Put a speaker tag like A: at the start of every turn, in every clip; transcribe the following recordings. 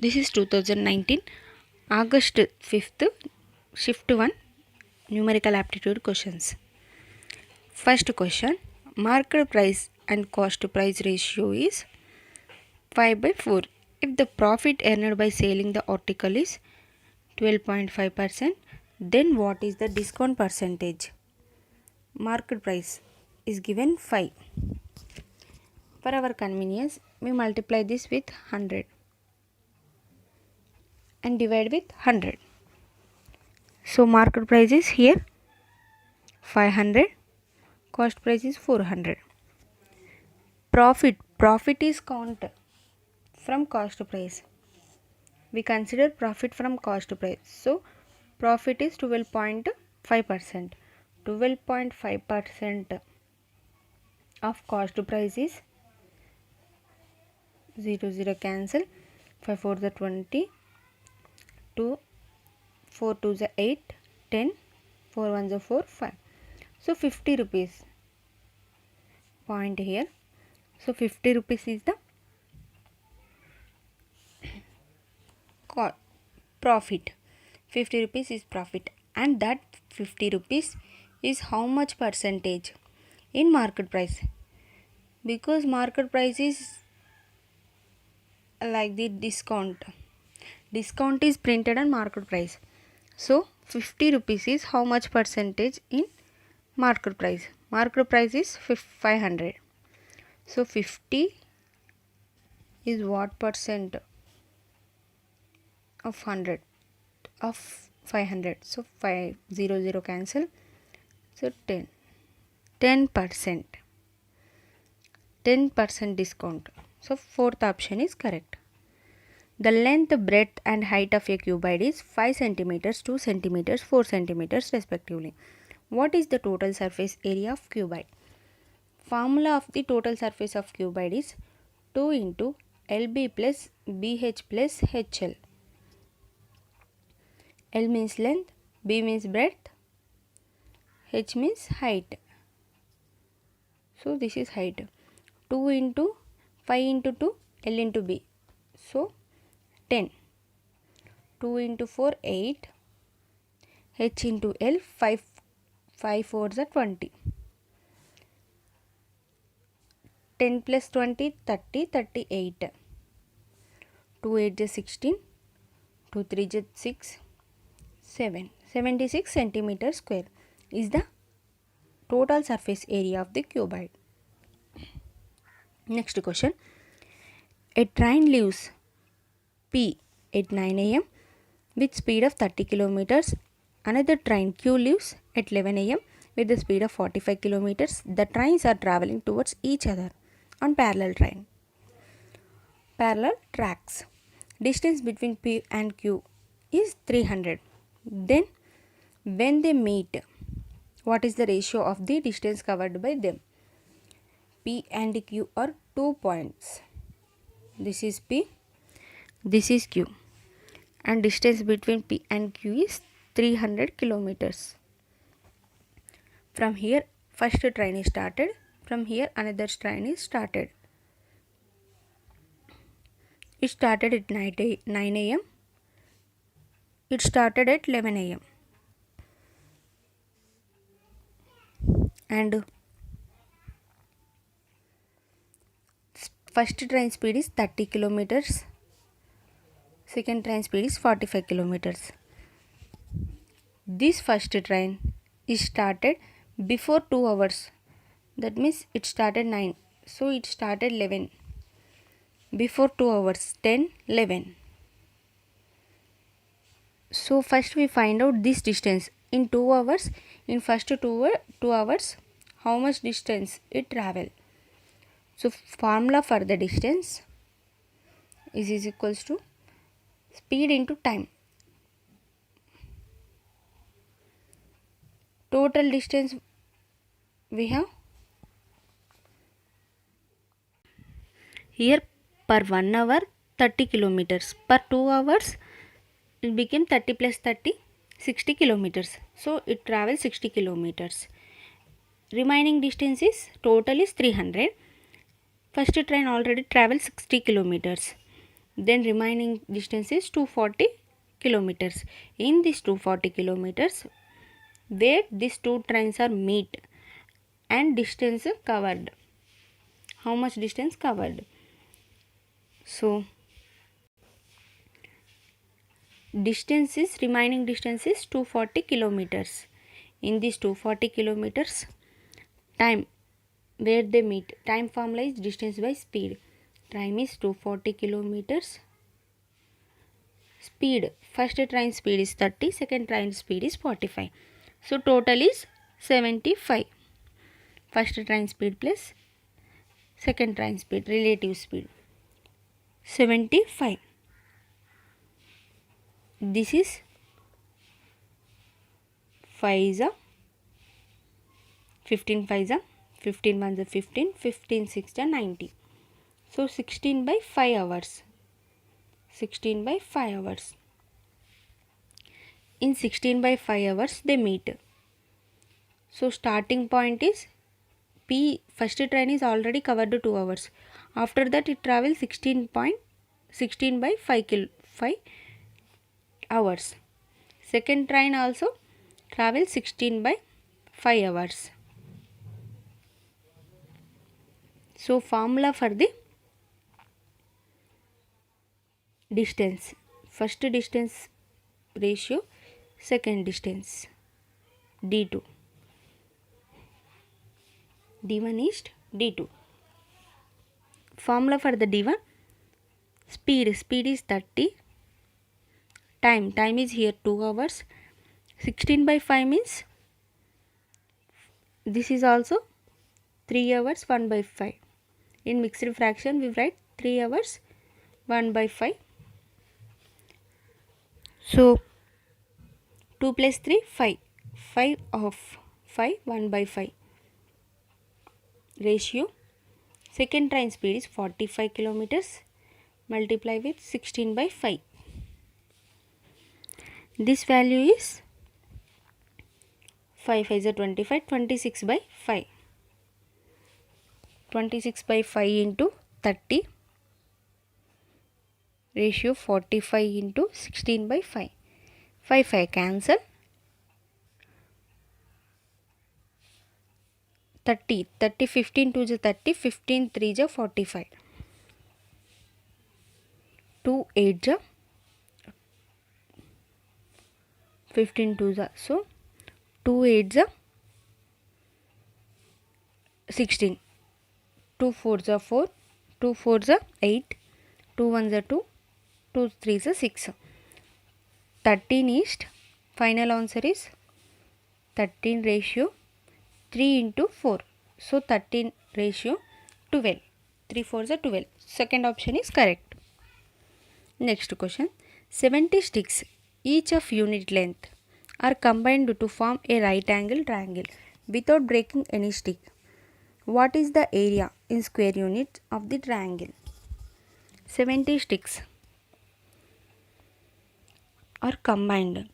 A: This is 2019 August 5th Shift 1 Numerical Aptitude questions. First question, market price and cost price ratio is 5 by 4. If the profit earned by selling the article is 12.5%, then what is the discount percentage? Market price is given 5. For our convenience, we multiply this with 100 and divide with 100. So market price is here 500, cost price is 400. Profit is count from cost price. We consider profit from cost price. So profit is 12.5%. 12.5% of cost price is 0 cancel. 5 4 the 20, 2 4 2 the 8, 10, 4 1 the 4, 5. So 50 rupees point here. So 50 rupees is the profit. 50 rupees is profit, and that 50 rupees is how much percentage in market price? Because market price is like the discount. Discount is printed on market price. So 50 rupees is how much percentage in market price? Market price is 500. So 50 is what percent of 100 of 500? So 500 cancel. So 10%. 10% discount. So fourth option is correct. The length, breadth and height of a cuboid is 5 centimeters, 2 centimeters, 4 centimeters respectively. What is the total surface area of cuboid? Formula of the total surface of cuboid is 2 into LB plus BH plus HL. L means length, B means breadth, H means height. So this is height. 2 into 5 into 2, L into B. So 10. 2 into 4, 8. H into L, 5 4s are 20. 10 plus 20, 30, 38. 2 8 is 16. 2 3 is 6. 7. 76 centimeter square is the total surface area of the cuboid. Next question. A train leaves P at 9 am with speed of 30 kilometers. Another train Q leaves at 11 am with the speed of 45 kilometers. The trains are traveling towards each other on parallel tracks. Distance between P and Q is 300. Then when they meet, what is the ratio of the distance covered by them? P and Q are 2 points. This is P, this is Q, and distance between P and Q is 300 kilometers. From here first train is started, from here another train is started. It started at 9 am. It started at 11 am. And first train speed is 30 kilometers. Second train speed is 45 kilometers. This first train is started before 2 hours. That means it started 9. So it started 11. Before 2 hours, 10, 11. So first we find out this distance in 2 hours. In first 2 hours, how much distance it travel? So formula for the distance is equals to speed into time. Total distance we have here per 1 hour 30 kilometers. Per 2 hours it became 30 plus 30 60 kilometers. So it travels 60 kilometers. Remaining distance is total is 300. First train already travels 60 kilometers. Then remaining distance is 240 kilometers. In this 240 kilometers, where these two trains are meet and distance covered, how much distance covered? So remaining distance is 240 kilometers. In this 240 kilometers, time where they meet, time formula is distance by speed. Time is 240 kilometers. Speed, first train speed is 30, second train speed is 45. So total is 75. First train speed plus second train speed, relative speed, 75. This is 5 is a 15 5 is a 15 1 is a 15, 15 6 is a 90. So 16 by 5 hours. 16 by 5 hours. In 16 by 5 hours they meet. So starting point is P, first train is already covered 2 hours. After that it travels 16 by 5 hours. Second train also travels 16 by 5 hours. So formula for the distance, first distance ratio, second distance d2, d1 is d2. Formula for the d1, speed is 30, time is here 2 hours. 16 by 5 means this is also 3 hours 1 by 5. In mixed fraction we write 3 hours 1 by 5. So 2 plus 3 5, 5 of 5 1 by 5 ratio. Second train speed is 45 kilometers, multiply with 16 by 5. This value is 5 5 is a 25, 26 by 5. 26 by 5 into 30 ratio 45 into 16 by 5. 5 5 cancel. 30 15 2 is 30, 15 3 is 45. 2 8 is 15 2 is so 2 8 is 16. 2 4 is 4, 2 4 is 8, 2 1 is 2, 2 3 is 6. 13 is final answer is 13 ratio 3 into 4. So 13 ratio 12. 3 4 is 12. Second option is correct. Next question. 70 sticks, each of unit length, are combined to form a right angle triangle without breaking any stick. What is the area in square units of the triangle? 70 sticks are combined.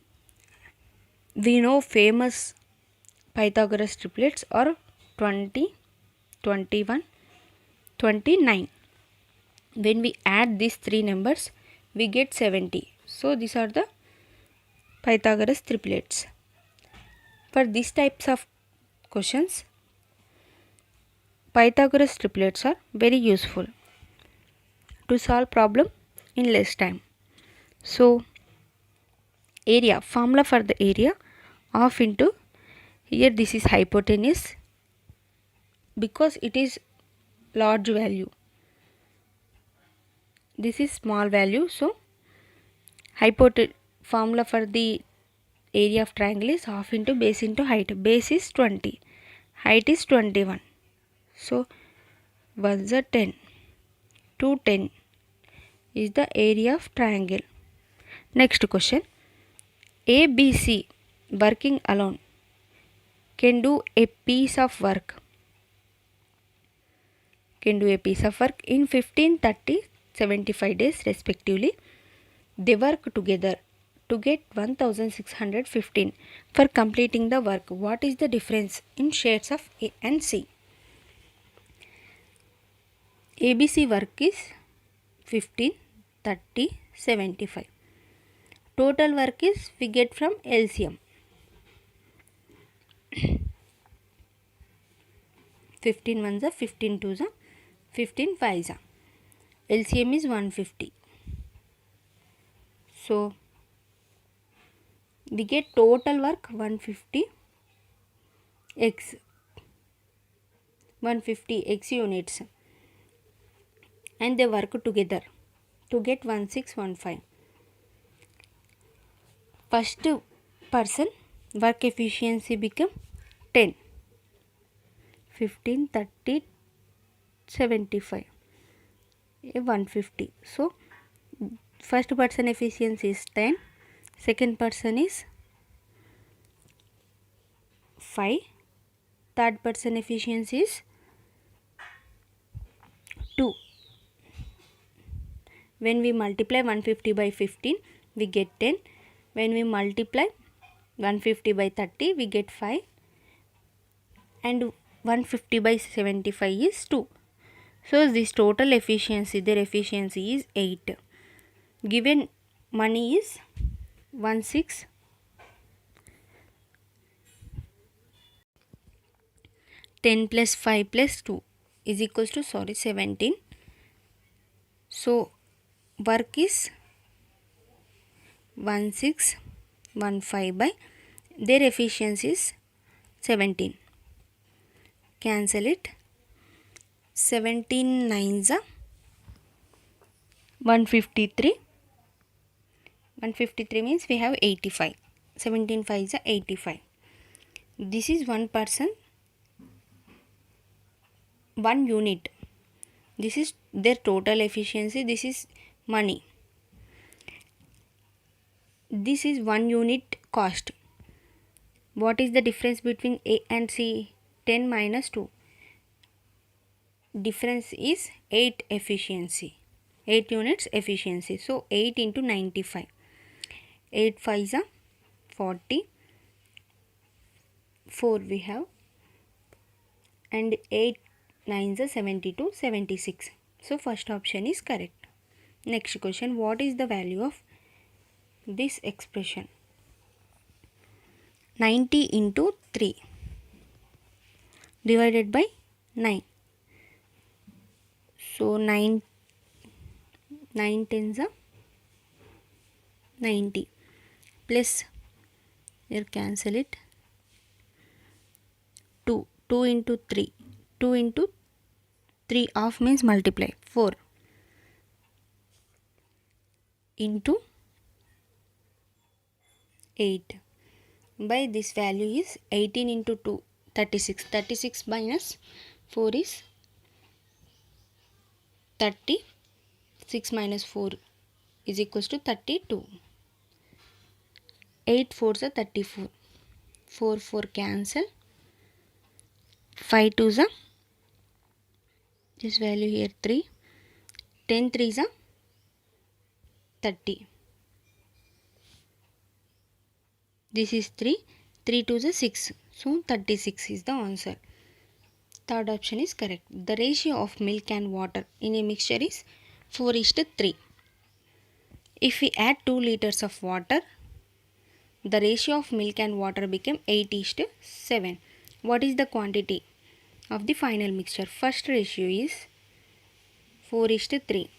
A: We know famous Pythagoras triplets are 20, 21, 29. When we add these three numbers, we get 70. So these are the Pythagoras triplets. For these types of questions, Pythagoras triplets are very useful to solve problem in less time. So area, formula for the area, half into, here this is hypotenuse because it is large value, this is small value. So formula for the area of triangle is half into base into height. Base is 20, height is 21. So 1 is 10, 2 10 is the area of triangle. Next question. ABC working alone can do a piece of work. In 15, 30, 75 days respectively. They work together to get 1615 for completing the work. What is the difference in shares of A and C? ABC work is 15, 30, 75. Total work is we get from LCM. 15 ones are 15 twos are 15 fives are. LCM is 150. So we get total work 150 x 150 x units, and they work together to get 1615. First person work efficiency become 10, 15, 30, 75, 150. So first person efficiency is 10, second person is 5, third person efficiency is 2. When we multiply 150 by 15, we get 10. When we multiply 150 by 30, we get 5. And 150 by 75 is 2. So this total efficiency, their efficiency is 8. Given money is 16. 10 plus 5 plus 2 is equals to 17. So work is 1615 by their efficiency is 17. Cancel it. 17 nines are 153. 153 means we have 85. 17 fives are 85. This is one person, 1 unit. This is their total efficiency. This is money. This is 1 unit cost. What is the difference between A and C? 10 minus 2. Difference is 8 efficiency. 8 units efficiency. So 8 into 95. 8 fives are 40. 4 we have. And 8 nines are 72, 76. So first option is correct. Next question. What is the value of this expression? 90 into 3 divided by 9. So 9 tens are 90 plus, here cancel it, 2 into 3, 2 into 3 half means multiply, 4 into 8 by this value is 18 into 2, 36. 36 minus 4 is 30. 6 minus 4 is equals to 32. 8 fours are 34. 4 cancel. 5 twos are, this value here 3. 10 threes are 30. This is 3. 3 twos are 6. So 36 is the answer. Third option is correct. The ratio of milk and water in a mixture is 4:3. If we add 2 liters of water, the ratio of milk and water became 8:7. What is the quantity of the final mixture? First ratio is 4:3.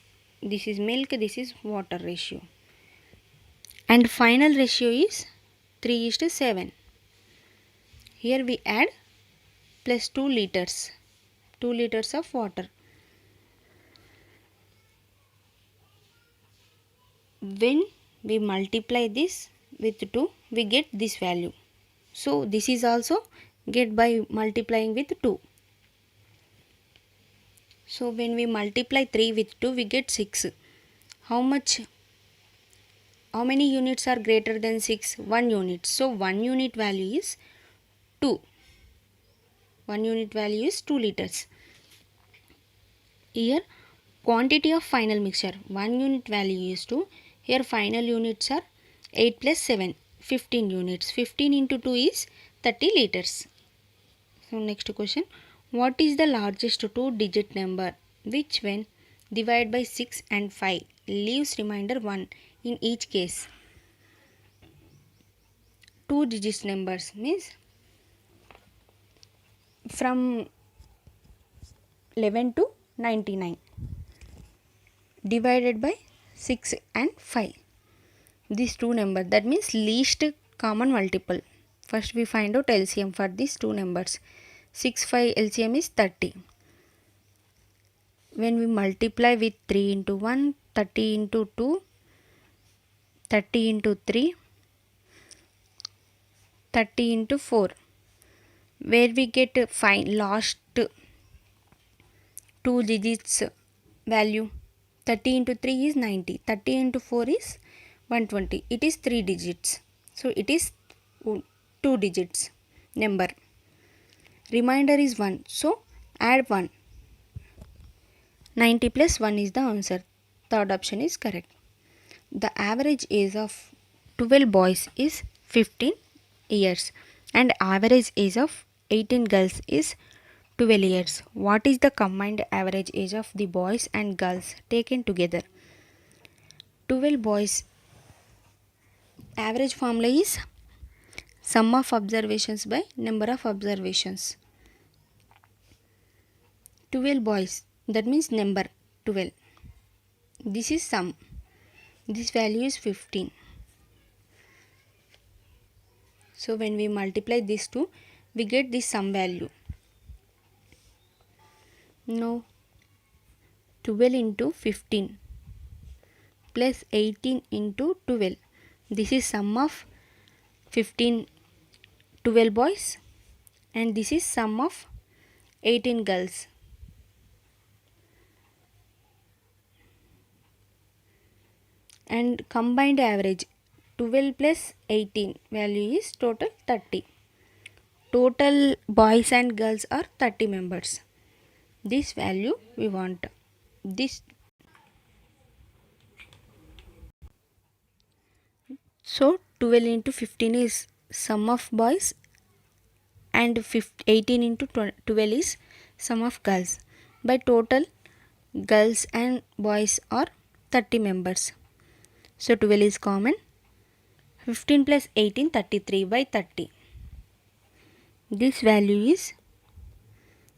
A: This is milk, this is water ratio. And final ratio is 3:7. Here we add plus 2 liters. 2 liters of water. When we multiply this with 2, we get this value. So this is also get by multiplying with 2. So when we multiply 3 with 2, we get 6. How many units are greater than 6? 1 unit. So 1 unit value is 2. 1 unit value is 2 liters. Here quantity of final mixture, 1 unit value is 2. Here final units are 8 plus 7, 15 units. 15 into 2 is 30 liters. So next question. What is the largest 2-digit number which when Divide by 6 and 5. Leaves remainder 1 in each case. Two digits numbers means from 11 to 99. Divided by 6 and 5. These two numbers, that means least common multiple. First we find out LCM for these two numbers. 6, 5 LCM is 30. When we multiply with 3 into 1, 30 into 2, 30 into 3, 30 into 4, where we get last two digits value. 30 into 3 is 90, 30 into 4 is 120. It is 3 digits. So it is 2 digits number. Remainder is 1. So add 1. 90 plus 1 is the answer. Third option is correct. The average age of 12 boys is 15 years and average age of 18 girls is 12 years. What is the combined average age of the boys and girls taken together? 12 boys average formula is sum of observations by number of observations. 12 boys, that means number 12. This is sum. This value is 15. So when we multiply these two, we get this sum value. Now 12 into 15 plus 18 into 12. This is sum of 15 12 boys and this is sum of 18 girls. And combined average 12 plus 18 value is total 30. Total boys and girls are 30 members. This value we want. This. So 12 into 15 is sum of boys and 18 into 12 is sum of girls. By total girls and boys are 30 members. So 12 is common. 15 plus 18, 33 by 30. This value is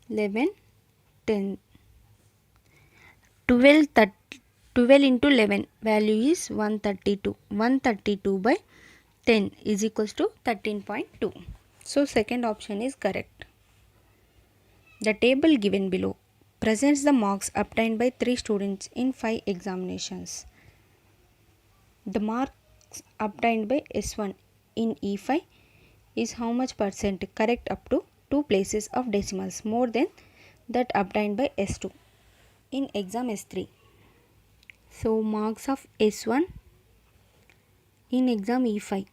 A: 11, 10. 12 into 11 value is 132. 132 by 10 is equals to 13.2. So second option is correct. The table given below presents the marks obtained by 3 students in 5 examinations. The marks obtained by S1 in E5 is how much percent correct up to 2 places of decimals more than that obtained by S2 in exam S3. So marks of S1 in exam E5.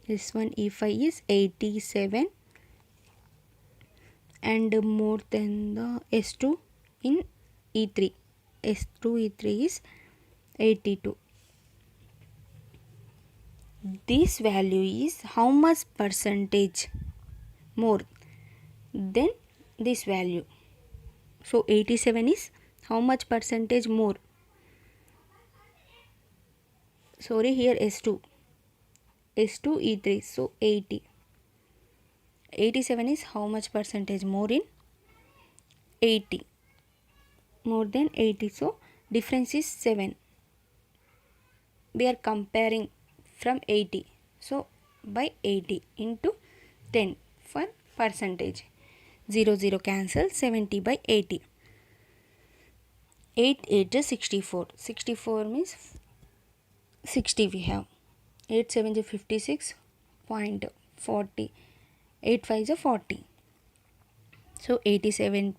A: S1 E5 is 87 and more than the S2 in E3. S2 E3 is 82. This value is how much percentage more than this value. So 87 is how much percentage more. Sorry, here S2 E3, so 80. 87 is how much percentage more in 80, more than 80, so difference is 7. We are comparing from 80, so by 80 into 10 for percentage. 0 0 cancel, 70 by 80. 8 8 is 64. 64 means 60 we have. 8 7 is 56.40. 8 5 is 40. So 87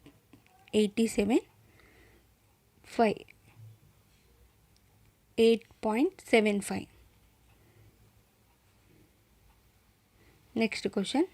A: 5. 8.75. Next question.